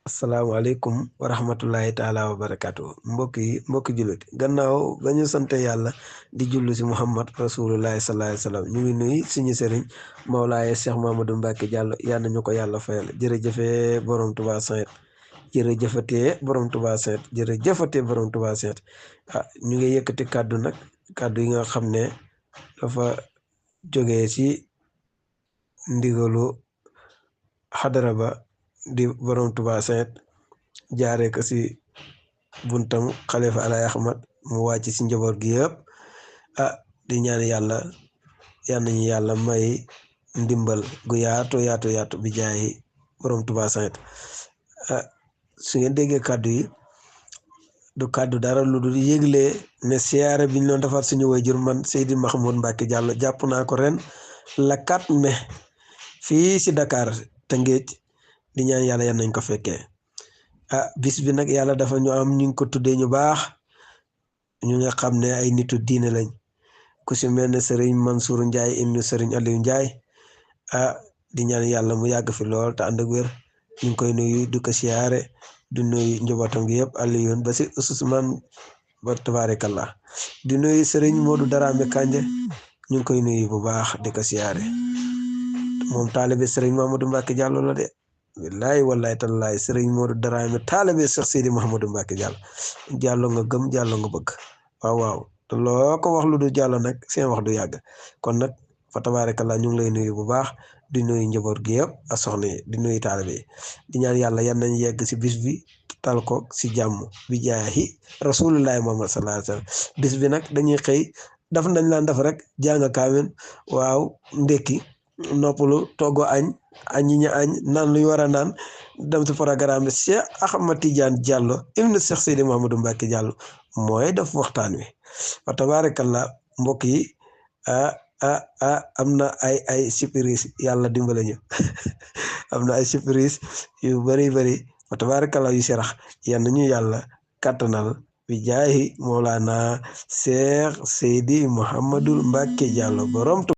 asalaamaaleykum wa rahmatullahi taala wa barakaatu mbokki jullit gannaaw ba ñu sante yàlla di jullu si muhammad rasulullahi sallallahu alayhi wa sallam ñu ngi nuy suñu sëriñ Mawlaaye Cheikh Mamadou Mbacke Diallo yal na ñu ko yàlla fayal jërëjëfee borom Touba Saint jërëjëfatee borom Touba Saint jërëjëfatee borom Touba Saint ñu ngi yëkkati kàddu nag kàddu yi nga xam ne dafa jógee ci ndigalu xadara ba di borom Touba Saint jaaree ko si buntam xalifa Alay Ahmad mu wàcc si njaboot gi yëpp di ñaan yàlla yal nañu yàlla may ndimbal gu yaatu bi jaay borom Touba Saint su ngeen déggee kàddu yi du kàddu dara lu dul yëgle ne siyaare bi ñu doon defar suñu wayjur man Seydi Mahmoud Mbacke Diallo jàpp naa ko ren la 4 mai fii si Dakar Tëngéej di ñaan yàlla yan nañ ko fekkee bis bi nag yàlla dafa ñu am ñu ngi ko tuddee ñu baax ñu nga xam ne ay nitu diine lañ ku si mel ne sëriñ Mansour Ndiaye ibnu sëriñ Aliou Ndiaye di ñaan yàlla mu yàgg fi lool te ànd ak wér ñu ngi koy nuyu du ko siyaare di nuyu njabootam gi yëpp Alioune ba si Ousmane ba tabarakallah di nuyu sëriñ Modou Darame Kanje ñu ngi koy nuyu bu baax di ko siyaare moom taalibe sëriñ Mamadou Mbacke Diallo la de billahi wallahi tallahi sëriñ Modou Darame taalibe Cheikh Sidi Mahamadou Mbacke Diallo nga gëm Diallo nga bëgg waaw te loo ko wax lu du Diallo nag seen wax du yàgg kon nag fa tabarakallah ñu ngi lay nuyu bu baax di nuyu njaboot gi yëpp ak soxna yi di nuyu taalibe yi di ñaan yàlla yan nañ yegg si bis bi tal ko si jàmm bi jaahi rasulullahi Muhammad sallallahu alayhi wasallam bis bi nag dañuy xëy daf nañ laan def rek jàng kaamin waaw ndekki noppalu toggo añ ñu añ naan luy war a naan dem si programme bi Cheikh Ahmad Tidiane Diallo ibnu Cheikh Seydi Mouhamadou Mbacke Diallo mooy def waxtaan wi wa tabarakallah mbokk yi am na ay surprise yàlla dimbale ñu am na ay surprise yu bari wa tabarakallah yu serax yan ñu yàlla kattanal bi jaahi Mawlana Cheikh Seydi Mouhamadou Mbacke Diallo borom